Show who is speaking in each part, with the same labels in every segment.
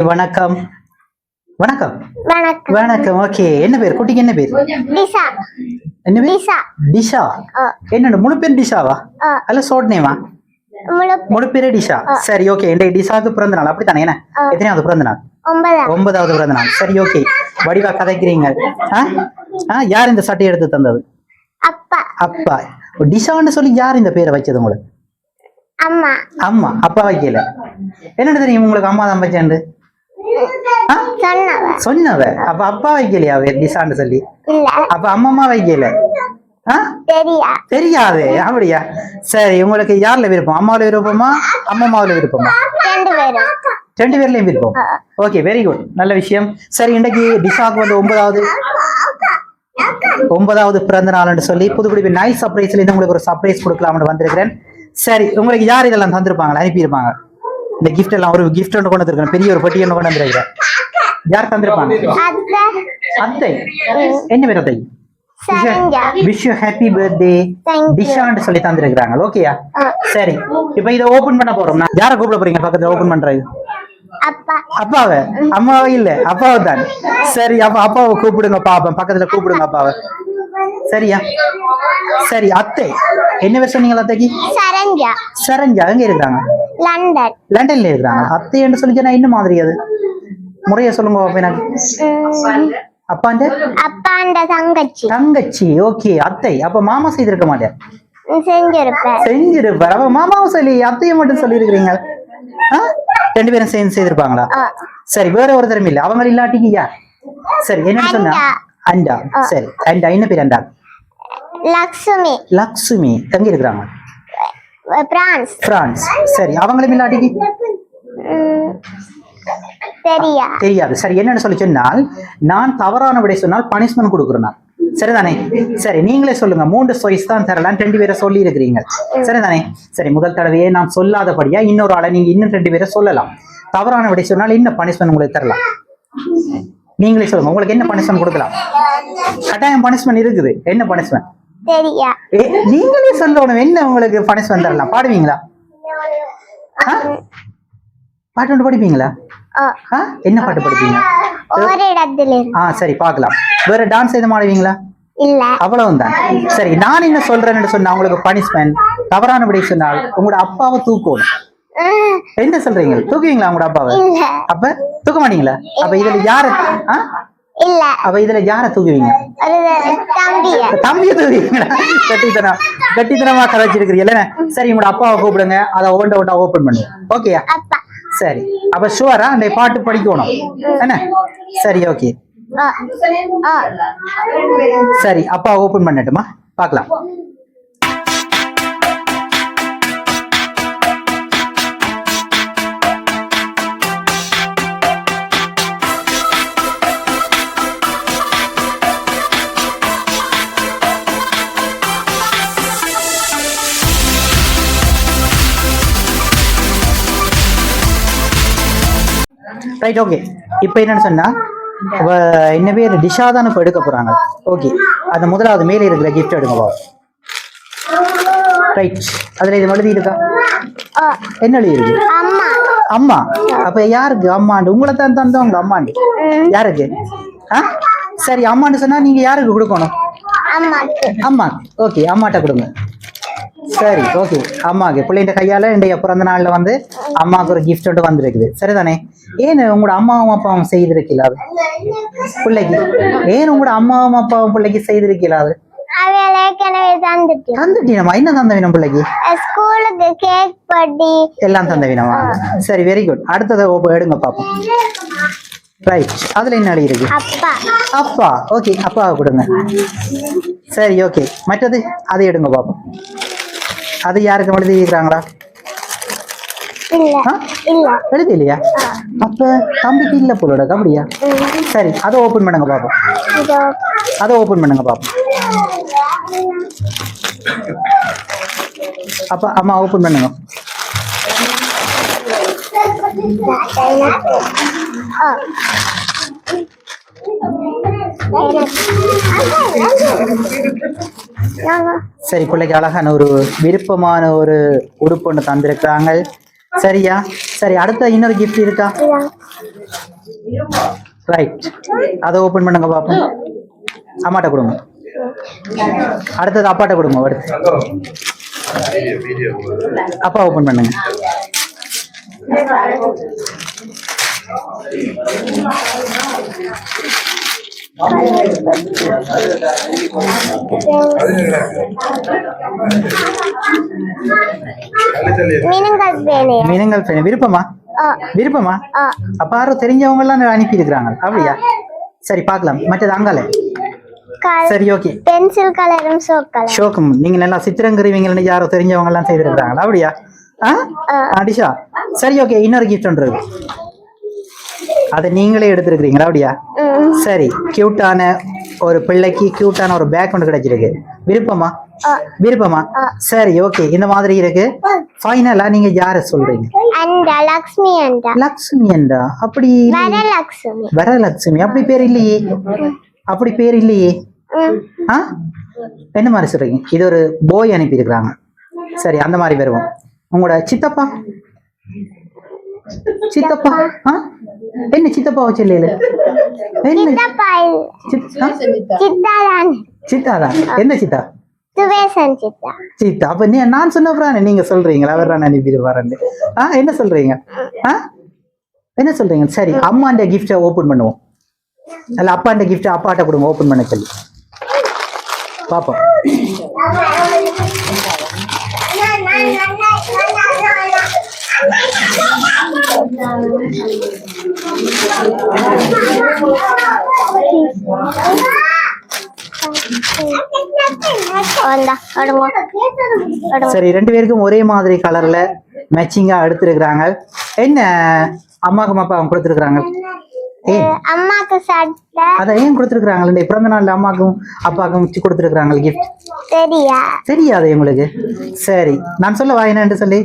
Speaker 1: வணக்கம். வணக்கம்.
Speaker 2: வணக்கம்.
Speaker 1: வணக்கம். ஓகே, என்ன பேர் குட்டிக்கு? என்ன பேர்?
Speaker 2: டிஷா.
Speaker 1: என்ன பேர்?
Speaker 2: டிஷா.
Speaker 1: டிஷா. என்னோட முழு பேர் டிஷாவா அல்ல ஷார்ட் நேமா? முழு பேரே டிஷா. சரி, ஓகே. இந்த டிஷாவுக்கு பிறந்த நாள் அப்படித்தானே? என்ன எத்தனையாவது பிறந்த நாள்? 9வது பிறந்த நாள். சரி, ஓகே. வடிவா கதைக்கிறீங்க. யார் இந்த சட்டை எடுத்து தந்தது?
Speaker 2: அப்பா.
Speaker 1: அப்பா. டிஷான்னு சொல்லி யார் இந்த பேரை வச்சது உங்களுக்கு?
Speaker 2: அம்மா.
Speaker 1: அம்மா. அப்பா வைக்கல. என்னன்னு தெரியும் உங்களுக்கு? அம்மா தான் வச்சேன் சொன்னவ. அப்ப அப்பா வைக்கலையா டிஷான்னு சொல்லி? அப்ப அம்மா வைக்கல. தெரியாது. அப்படியா? சரி, உங்களுக்கு யாருல விருப்பம்? அம்மாவில விருப்பமா அம்மாவில விருப்பமா? ரெண்டு பேர்லயும் விருப்பம். Okay, very good. நல்ல விஷயம். சரி, இன்னைக்கு டிஷாக்கு வந்து 9வது பிறந்த நாள்னு சொல்லி புதுக்குடி நைஸ் சர்ப்ரைஸ்ல இருந்து உங்களுக்கு ஒரு சர்ப்ரைஸ் கொடுக்கலாம்னு வந்திருக்கிறேன். சரி, உங்களுக்கு யார் இதெல்லாம் தந்திருப்பாங்க, அனுப்பியிருப்பாங்க? இந்த கிஃப்ட் எல்லாம் ஒரு கிஃப்ட் ஒன்று கொண்டு வந்திருக்கேன். பெரிய ஒரு பெட்டி ஒன்று கொண்டு வந்திருக்கிறேன். யார் தந்திருப்பாங்க? அத்தை. என்ன பேர் அத்தை? விஷ் யூ ஹாப்பி பர்த்டே டிஷான்னு சொல்லி தந்திருக்கிறாங்க. ஓகேயா? சரி, இப்ப இதை ஓபன் பண்ண போறோம். யாரை கூப்பிட போறீங்க பக்கத்துல ஓபன் பண்றது? அப்பாவை. அம்மாவை இல்ல, அப்பாவை தான். சரி, அப்ப அப்பாவை கூப்பிடுங்க பாப்பேன். பக்கத்துல கூப்பிடுங்க அப்பாவை. சரியா? சரி, அத்தை என்ன பேர் சொன்னீங்களா? அத்தைக்கு சரஞ்சா. எங்க இருக்காங்க? லண்டன்ல இருக்காங்க. அத்தை என்று சொல்லி இன்னும் மாதிரி அது முறைய சொல்லுங்க எனக்கு. அப்பாண்ட தங்கச்சி. ஓகே, அத்தை. அப்ப மாமா செய்திருக்க மாட்டேன். செஞ்சிருப்பார். அப்ப மாமாவும் சொல்லி அத்தையை மட்டும் சொல்லி இருக்கிறீங்க. ரெண்டு பேரும் சேர்ந்து செய்திருப்பாங்களா? சரி, வேற ஒரு திறமை இல்ல அவங்க இல்லாட்டிக்கு யார்? சரி, என்ன சொன்னா? அண்டா. சரி, அண்டா. என்ன பேர்? அண்டா. லக்ஷ்மி. எங்க இருக்கிறாங்க? பிரான்ஸ். சரி, அவங்களும் இல்லாட்டிக்கு தெரியாது. சரி, என்னன்னு சொல்லி சொன்னால் நான் தவறான விடை சொன்னால் பனிஷ்மெண்ட் கொடுக்குறேன். சரிதானே? சரி, நீங்களே சொல்லுங்க. 3 சாய்ஸ் தான் தரலாம். 2 பேரை சொல்லி இருக்கிறீங்க. சரிதானே? சரி, முதல் தடவையே நான் சொல்லாதபடியா இன்னொரு ஆளை நீங்க இன்னும் 2 பேரை சொல்லலாம். தவறான விடை சொன்னால் இன்னும் பனிஷ்மெண்ட் உங்களுக்கு தரலாம். நீங்களே சொல்லுங்க, உங்களுக்கு என்ன பனிஷ்மெண்ட் கொடுக்கலாம்? கட்டாயம் பனிஷ்மெண்ட் இருக்குது. என்ன பனிஷ்மெண்ட்? நீங்களே சொல்லணும். என்ன உங்களுக்கு பனிஷ்மெண்ட் தரலாம்? பாடுவீங்களா? பாட்டு ஒன்று படிப்பீங்களா? என்ன பாட்டு படிப்பீங்க? சரி, பார்க்கலாம். வேற டான்ஸ் எதுவும் ஆடுவீங்களா? அவ்வளவுதான். சரி, நான் என்ன சொல்றேன்னு சொன்னா உங்களுக்கு பனிஷ்மெண்ட் தவறான விடை சொன்னால் உங்களோட அப்பாவை தூக்கணும். என்ன சொல்றீங்க? தூக்குவீங்களா உங்களோட அப்பாவை? அப்ப தூக்க மாட்டீங்களா? அப்ப இதுல யாரு? அப்ப இதுல யார தூக்குவீங்க? தம்பியை தூக்குவீங்களா? கட்டித்தனமா கதைச்சிருக்கிறீங்க. சரி, உங்களோட அப்பாவை கூப்பிடுங்க. அதை ஒவ்வொன்றா ஓபன் பண்ணுங்க. ஓகேயா? சரி, அப்ப ஷுவரா அந்த பாட்டு படிக்கணும் என்ன? சரி, ஓகே. சரி, அப்பா ஓபன் பண்ணட்டுமா? பார்க்கலாம். Right, okay. இப்போ என்னன்னு சொன்னா என்ன பேர்? டிஷா தான் இப்போ எடுக்க போறாங்க. ஓகே, அந்த முதலாவது மேலே இருக்கிற கிஃப்ட் எடுங்க. ரைட், அதுல இது எழுதி இருக்கா? என்ன எழுதி இருக்கு? அம்மா. அப்ப யாருக்கு அம்மாண்டு? உங்களை தான் தந்தவங்க அம்மாண்டு. யாருக்கு? சரி, அம்மான்னு சொன்னா நீங்க யாருக்கு கொடுக்கணும்? அம்மா. ஓகே, அம்மாட்ட கொடுங்க. சரி, ஓகே. அம்மாக்கு பிள்ளைங்க கையால இன்றைய பிறந்த நாள்ல வந்து அம்மாவுக்கு ஒரு கிஃப்ட் ஒன்று வந்திருக்குது. சரிதானே? ஏன் உங்களோட அம்மாவும் அப்பாவும் செய்திருக்கீங்களா பிள்ளைக்கு? ஏன் உங்களோட அம்மாவும் அப்பாவும் பிள்ளைக்கு செய்திருக்கீங்களா? தந்துட்டீனமா? என்ன தந்த வேணும் பிள்ளைக்கு? ஸ்கூலுக்கு கேக் பட்டி எல்லாம் தந்த வேணுமா? சரி, வெரி குட். அடுத்ததை எடுங்க பாப்போம். ரைட், அதுல என்ன எழுதி இருக்கு? அப்பா. ஓகே, அப்பாவை கொடுங்க. சரி, ஓகே. மற்றது அதை எடுங்க பாப்போம். அது யாருக்கு எழுதி இருக்கிறாங்களா? எழுதி இல்லையா? அப்ப தம்பிக்கு இல்ல போலோட. அப்படியா? சரி, அதை ஓபன் பண்ணுங்க பாப்போம். அதை ஓபன் பண்ணுங்க பாப்போம். அப்ப அம்மா ஓபன் பண்ணுங்க. சரி, பிள்ளைக்கு அழகான ஒரு விருப்பமான ஒரு உடுப்பு ஒன்று தந்திருக்கிறாங்க. சரியா? சரி, அடுத்த இன்னொரு gift இருக்கா? ரைட், அதை ஓபன் பண்ணுங்க பாப்போம். அம்மாட்ட கொடுங்க. அடுத்தது அப்பாட்ட கொடுங்க. அடுத்து அப்பா ஓபன் பண்ணுங்க. மீனங்கள் பேனை விருப்பமா? விருப்பமா? அப்ப யாரும் தெரிஞ்சவங்க எல்லாம் அனுப்பி இருக்கிறாங்க அப்படியா? சரி, பார்க்கலாம். மற்றது அங்கால. சரி, ஓகே.
Speaker 2: பென்சில் கலரும்
Speaker 1: ஷோக்கும் நீங்க நல்லா சித்திரங்கிருவீங்கன்னு யாரோ தெரிஞ்சவங்க எல்லாம் செய்திருக்கிறாங்க அப்படியா? அடிஷா. சரி, ஓகே. இன்னொரு கிஃப்ட் ஒன்று இருக்கு, அதை நீங்களே எடுத்துருக்கீங்களா அப்படியா? சரி, கியூட்டான ஒரு பிள்ளைக்கு கியூட்டான ஒரு பேக் ஒன்று கிடைச்சிருக்கு. விருப்பமா? விருப்பமா? சரி, ஓகே. இந்த மாதிரி இருக்கு. ஃபைனலா நீங்க யார சொல்றீங்க?
Speaker 2: லக்ஷ்மி அண்டா.
Speaker 1: லக்ஷ்மி அண்டா? அப்படி வரலட்சுமி அப்படி பேர் இல்லையே. அப்படி பேர் இல்லையே. என்ன மாதிரி சொல்றீங்க? இது ஒரு போய் அனுப்பி இருக்கிறாங்க. சரி, அந்த மாதிரி வருவோம். உங்களோட சித்தப்பா? சித்தப்பா? என்ன சித்தப்பா வச்சு இல்ல? சித்தாதான்? என்ன சித்தா? சித்தா. அப்ப நான் சொன்ன நீங்க சொல்றீங்களா? அவர் அனுப்பிடுவாரு. என்ன சொல்றீங்க? என்ன சொல்றீங்க? சரி, அம்மாண்ட கிஃப்ட ஓபன் பண்ணுவோம். அல்ல, அப்பாண்ட கிஃப்ட் அப்பாட்ட கொடுங்க, ஓபன் பண்ண சொல்லி பாப்போம். சரி, ரெண்டு பேருக்கும் ஒரே மாதிரி கலர்ல மேட்சிங்கா எடுத்திருக்கிறாங்க. என்ன அம்மாக்கும் அப்பாவும் கொடுத்திருக்கிறாங்க?
Speaker 2: அம்மாக்கு சட்டை.
Speaker 1: அத ஏன் கொடுத்திருக்காங்க? பிறந்த நாள்ல அம்மாக்கும் அப்பாக்கும் கொடுத்திருக்காங்க கிஃப்ட். தெரியாது உங்களுக்கு? சரி, நான் சொல்லவா என்னன்னு சொல்லி?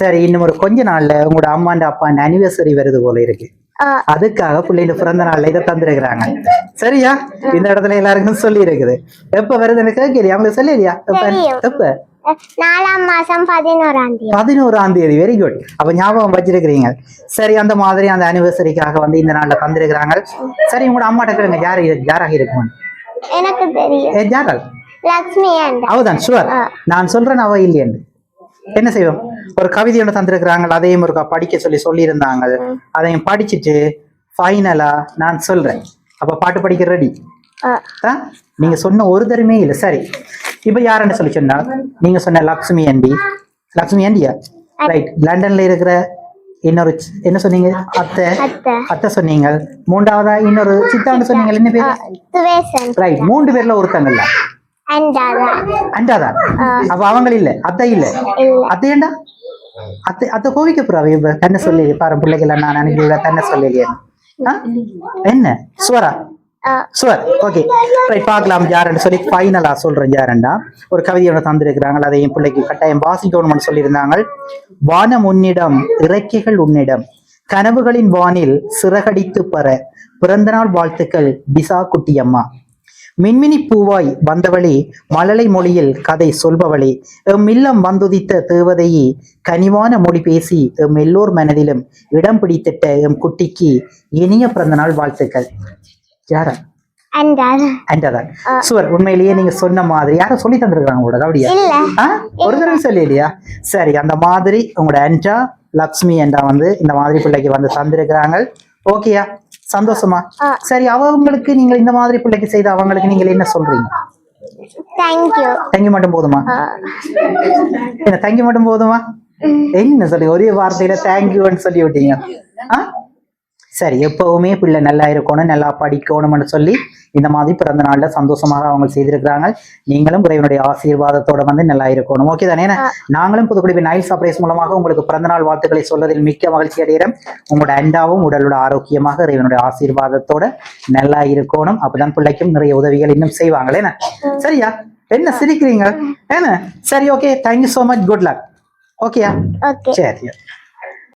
Speaker 1: சரி, இன்னும் ஒரு கொஞ்ச நாள்ல உங்களோட அம்மாண்ட அப்பாண்ட அனிவர்சரி வருது போல இருக்கு. அதுக்காக பிள்ளைங்க பிறந்த நாள்ல இதை தந்துருக்குறாங்க. சரியா? இந்த இடத்துல எல்லாருக்கும் சொல்லி இருக்குது. எப்ப வருதுன்னு கேட்கலையா? அவங்களுக்கு சொல்லலையா? எப்ப?
Speaker 2: 4ஆம் மாசம்
Speaker 1: 11ஆம் தேதி. Very good. அப்ப ஞாபகம் வச்சிருக்கிறீங்க. சரி, அந்த மாதிரி அந்த அனிவர்சரிக்காக வந்து இந்த நாள்ல தந்திருக்கிறாங்க. சரி, உங்களோட அம்மாட்ட கேளுங்க யாராக இருக்கும்.
Speaker 2: எனக்கு தெரியும்.
Speaker 1: யாரா?
Speaker 2: லக்ஷ்மி அண்டா.
Speaker 1: அவதான் ஷுவர். நான் சொல்றேன் அவ இல்லையன்னு. என்ன செய்வோம்? ஒரு கவிதை ஒன்று தந்திருக்கிறாங்க, அதையும் ஒரு படிக்க சொல்லி இருந்தாங்க. அதையும் படிச்சுட்டு ஃபைனலா நான் சொல்றேன். அப்ப பாட்டு படிக்க ரெடி? நீங்க சொன்ன ஒரு தருமே இல்லை. சரி, இப்ப யாருன்னு சொல்லி சொன்னா நீங்க சொன்ன லக்ஷ்மி ஆண்டி. லக்ஷ்மி ஆண்டியா? ரைட். லண்டன்ல இருக்கிற இன்னொரு என்ன சொன்னீங்க? அத்தை சொன்னீங்க. மூன்றாவதா இன்னொரு சித்தான்னு சொன்னீங்க. என்ன பேரு? ரைட். 3 பேர்ல ஒருத்தங்கல்ல அண்டாதான். அப்ப அவங்க இல்ல, அத்தை இல்ல. அத்தை ஏண்டா? அத்தை கோவிக்க போறாங்க. தன்னை சொல்லி பாரு பிள்ளைகள் நான் அனுப்பி தன்னை சொல்லலையே. என்ன சுவரா? சுவர். Okay, right. பார்க்கலாம் யாருன்னு சொல்லி ஃபைனலா சொல்றேன். யாருண்டா ஒரு கவிதையோட தந்திருக்கிறாங்க, அதை என் பிள்ளைக்கு கட்டாயம் வாசிக்கணும்னு சொல்லியிருந்தாங்க. வானம் உன்னிடம், இறக்கைகள் உன்னிடம், கனவுகளின் வானில் சிறகடித்து பெற பிறந்தநாள் வாழ்த்துக்கள் பிசா குட்டியம்மா. மின்மினி பூவாய் வந்தவளே, மழலை மொழியில் கதை சொல்பவளே, எம் இல்லம் வந்துதித்த தேவதையே, கனிவான மொழி பேசி எம் எல்லோர் மனதிலும் இடம் பிடித்திட்ட எம் குட்டிக்கு இனிய பிறந்தநாள் வாழ்த்துக்கள். யாரா? அண்டாதான். சுவர். உண்மையிலேயே நீங்க சொன்ன மாதிரி யாரும் சொல்லி தந்திருக்காங்க உங்களோட அப்படியா? ஒரு தடவை சொல்லி இல்லையா? சரி, அந்த மாதிரி உங்களோட அண்டா லக்ஷ்மி அண்டா வந்து இந்த மாதிரி பிள்ளைக்கு வந்து தந்திருக்கிறாங்க. ஓகேயா? சந்தோஷமா? சரி, அவங்களுக்கு நீங்க இந்த மாதிரி பிள்ளைக்கு செய்த அவங்களுக்கு நீங்க என்ன சொல்றீங்க? தேங்க்யூ மட்டும் போதுமா? என்ன தேங்க்யூ மட்டும் போதுமா? என்ன சொல்லி ஒரே வார்த்தையில தேங்க்யூன்னு சொல்லி விட்டீங்க. சரி, எப்பவுமே பிள்ளை நல்லா இருக்கணும், நல்லா படிக்கணும்னு சொல்லி இந்த மாதிரி பிறந்த நாள்ல சந்தோஷமாக அவங்க செய்திருக்கிறாங்க. நீங்களும் இறைவனுடைய ஆசீர்வாதத்தோட வந்து நல்லா இருக்கணும். ஓகே தானே? நாங்களும் புதுக்குடிப்பின் நைல் சர்ப்ரைஸ் மூலமாக உங்களுக்கு பிறந்த நாள் வாழ்த்துக்களை சொல்வதில் மிக்க மகிழ்ச்சி அடைகிறோம். உங்களோட அண்டாவும் உடலோட ஆரோக்கியமாக இறைவனுடைய ஆசீர்வாதத்தோட நல்லா இருக்கணும். அப்பதான் பிள்ளைக்கும் நிறைய உதவிகள் இன்னும் செய்வாங்களே. சரியா? என்ன சிரிக்கிறீங்க? என்ன? சரி, okay. Thank you so much. Good luck. ஓகேயா? சரி.